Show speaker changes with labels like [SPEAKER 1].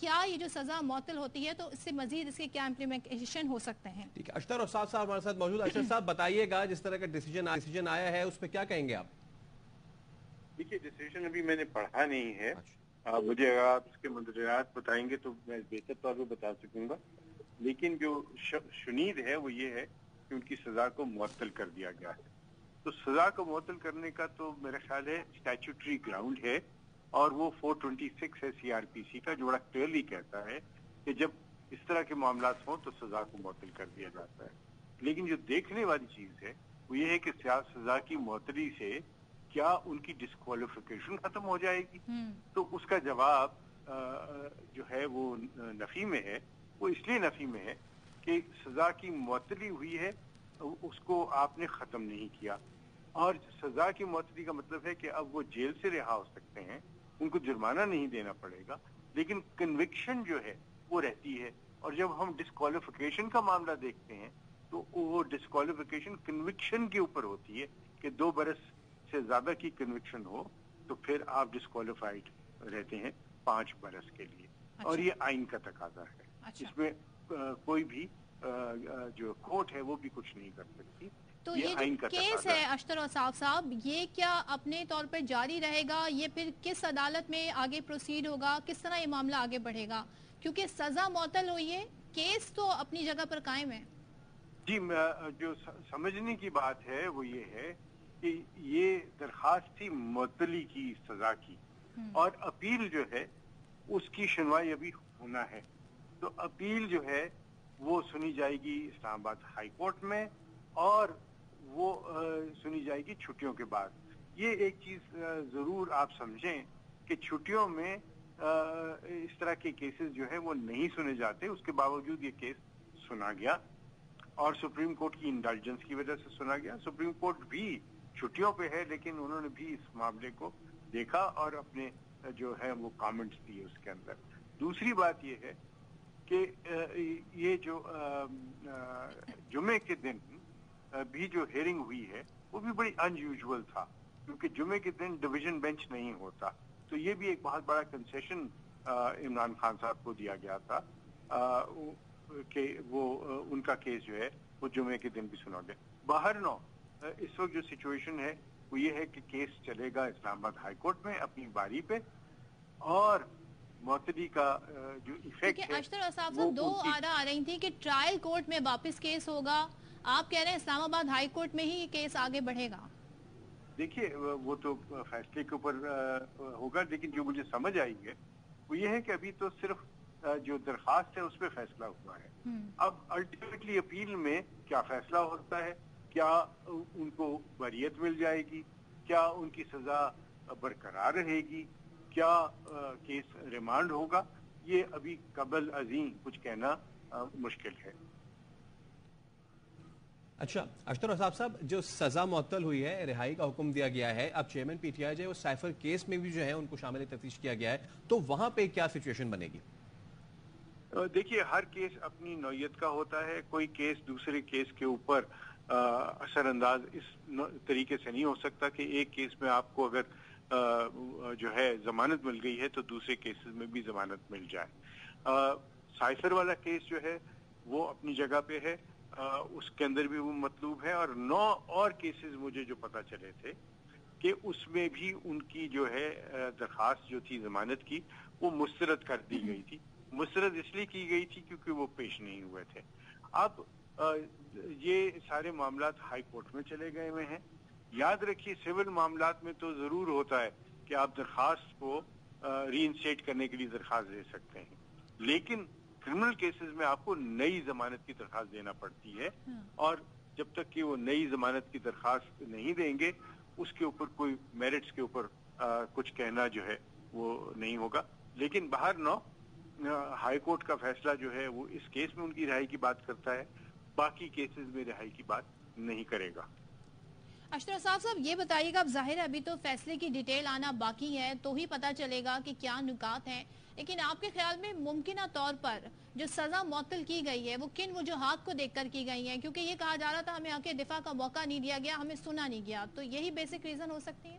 [SPEAKER 1] کیا یہ جو سزا معطل ہوتی ہے تو اس سے مزید اس کے کیا امپلیمنٹیشن ہو سکتے ہیں؟
[SPEAKER 2] ٹھیک ہے، اشتر اوصاف صاحب ہمارے ساتھ موجود. اشتر صاحب بتائیے گا جس طرح کا ڈیسیجن آیا ہے اس پہ کیا کہیں گے آپ؟
[SPEAKER 3] دیکھیے ڈیسیجن ابھی میں نے پڑھا نہیں ہے. مجھے اگر آپ اس کے مدریات بتائیں گے تو میں بہتر طور پہ بتا سکوں گا. لیکن جو شنید ہے وہ یہ ہے کہ ان کی سزا کو معطل کر دیا گیا ہے. تو سزا کو معطل کرنے کا تو میرا خیال ہے اسٹیچوٹری گراؤنڈ ہے اور وہ 426 ہے سی آر پی سی کا جو بڑا کلیئرلی کہتا ہے کہ جب اس طرح کے معاملات ہوں تو سزا کو معطل کر دیا جاتا ہے. لیکن جو دیکھنے والی چیز ہے وہ یہ ہے کہ سزا کی معطلی سے کیا ان کی ڈسکوالیفیکیشن ختم ہو جائے گی. تو اس کا جواب جو ہے وہ نفی میں ہے. وہ اس لیے نفی میں ہے کہ سزا کی معطلی ہوئی ہے اس کو آپ نے ختم نہیں کیا. اور سزا کی معطلی کا مطلب ہے کہ اب وہ جیل سے رہا ہو سکتے ہیں, ان کو جرمانہ نہیں دینا پڑے گا, لیکن کنوکشن جو ہے وہ رہتی ہے. اور جب ہم ڈسکوالیفیکیشن کا معاملہ دیکھتے ہیں تو وہ ڈسکوالیفیکیشن کنوکشن کے اوپر ہوتی ہے کہ 2 برس سے زیادہ کی کنوکشن ہو تو پھر آپ ڈسکوالیفائڈ رہتے ہیں 5 برس کے لیے. اور یہ آئین کا تقاضا ہے. اس میں کوئی بھی جو کورٹ ہے وہ بھی کچھ نہیں کر سکتی.
[SPEAKER 1] تو یہ جو کیس ہے اشتر اوصاف صاحب, یہ کیا اپنے طور پر جاری رہے گا, یہ پھر کس عدالت میں آگے پروسیڈ ہوگا, کس طرح یہ معاملہ آگے بڑھے گا؟ کیونکہ سزا معطل ہوئی ہے, کیس تو اپنی جگہ پر قائم ہے.
[SPEAKER 3] جی جو سمجھنے کی بات ہے وہ یہ ہے کہ یہ درخواست تھی معطلی کی سزا کی, اور اپیل جو ہے اس کی سنوائی ابھی ہونا ہے. تو اپیل جو ہے وہ سنی جائے گی اسلام آباد ہائی کورٹ میں, اور وہ سنی جائے گی چھٹیوں کے بعد. یہ ایک چیز ضرور آپ سمجھیں کہ چھٹیوں میں اس طرح کے کیسز جو ہے وہ نہیں سنے جاتے. اس کے باوجود یہ کیس سنا گیا اور سپریم کورٹ کی انڈلجنس کی وجہ سے سنا گیا. سپریم کورٹ بھی چھٹیوں پہ ہے لیکن انہوں نے بھی اس معاملے کو دیکھا اور اپنے جو ہے وہ کامنٹس دیے اس کے اندر. دوسری بات یہ ہے کہ یہ جو جمعے کے دن بھی جو ہیئرنگ ہوئی ہے وہ بھی بڑی ان یوزول تھا, کیونکہ جمعے کے دن ڈویژن بینچ نہیں ہوتا. تو یہ بھی ایک بہت بڑا کنسیشن عمران خان صاحب کو دیا گیا تھا کہ وہ ان کا کیس جو ہے وہ جمعے کے دن بھی سنا گیا. باہر نو اس وقت جو سچویشن ہے وہ یہ ہے کہ کیس چلے گا اسلام آباد ہائی کورٹ میں اپنی باری پہ, اور معطلی کا جو ایفیکٹ ہے
[SPEAKER 1] اشتر اوصاف صاحب 2 آرا آ رہی تھی کہ ٹرائل کورٹ میں واپس کیس ہوگا, آپ کہہ رہے ہیں اسلام آباد ہائی کورٹ میں ہی یہ کیس آگے بڑھے گا.
[SPEAKER 3] دیکھیے وہ تو فیصلے کے اوپر ہوگا, لیکن جو مجھے سمجھ آئی ہے وہ یہ ہے کہ ابھی تو صرف جو درخواست ہے اس پہ فیصلہ ہوا ہے. اب الٹیمیٹلی اپیل میں کیا فیصلہ ہوتا ہے, کیا ان کو بریت مل جائے گی, کیا ان کی سزا برقرار رہے گی, کیا کیس ریمانڈ ہوگا, یہ ابھی قبل ازیں کچھ کہنا مشکل ہے.
[SPEAKER 2] اچھا اشتر اوصاف صاحب, جو سزا معطل ہوئی ہے, رہائی کا حکم دیا گیا ہے, اب چیئرمین پی ٹی آئی جو سائفر کیس میں بھی جو ہے ان کو شامل تفتیش کیا گیا ہے, تو وہاں پہ کیا سچویشن بنے گی؟
[SPEAKER 3] دیکھیے ہر کیس اپنی نوعیت کا ہوتا ہے. کوئی کیس دوسرے کیس کے اوپر اثر انداز اس طریقے سے نہیں ہو سکتا کہ ایک کیس میں آپ کو اگر جو ہے ضمانت مل گئی ہے تو دوسرے کیسز میں بھی ضمانت مل جائے. سائفر والا کیس جو ہے وہ اپنی جگہ پہ ہے, اس کے اندر بھی وہ مطلوب ہے, اور 9 اور کیسز مجھے جو پتا چلے تھے کہ اس میں بھی ان کی جو ہے درخواست جو تھی ضمانت کی وہ مسترد کر دی گئی تھی. مسترد اس لیے کی گئی تھی کیونکہ وہ پیش نہیں ہوئے تھے. اب یہ سارے معاملات ہائی کورٹ میں چلے گئے ہوئے ہیں. یاد رکھیے سول معاملات میں تو ضرور ہوتا ہے کہ آپ درخواست کو ری انسٹیٹ کرنے کے لیے درخواست دے سکتے ہیں, لیکن کرمنل کیسز میں آپ کو نئی ضمانت کی درخواست دینا پڑتی ہے, اور جب تک کہ وہ نئی ضمانت کی درخواست نہیں دیں گے اس کے اوپر کوئی میرٹس کے اوپر کچھ کہنا جو ہے وہ نہیں ہوگا. لیکن باہر نو ہائی کورٹ کا فیصلہ جو ہے وہ اس کیس میں ان کی رہائی کی بات کرتا ہے, باقی کیسز میں رہائی کی بات نہیں کرے گا.
[SPEAKER 1] اشتر اوصاف صاحب یہ بتائیے گا, اب ظاہر ہے ابھی تو فیصلے کی ڈیٹیل آنا باقی ہے تو ہی پتہ چلے گا کہ کیا نکات ہیں, لیکن آپ کے خیال میں ممکنہ طور پر جو سزا معطل کی گئی ہے وہ کن وجوہات کو دیکھ کر کی گئی ہیں؟ کیونکہ یہ کہا جا رہا تھا ہمیں آ کے دفاع کا موقع نہیں دیا گیا, ہمیں سنا نہیں گیا, تو یہی بیسک ریزن ہو سکتی ہے.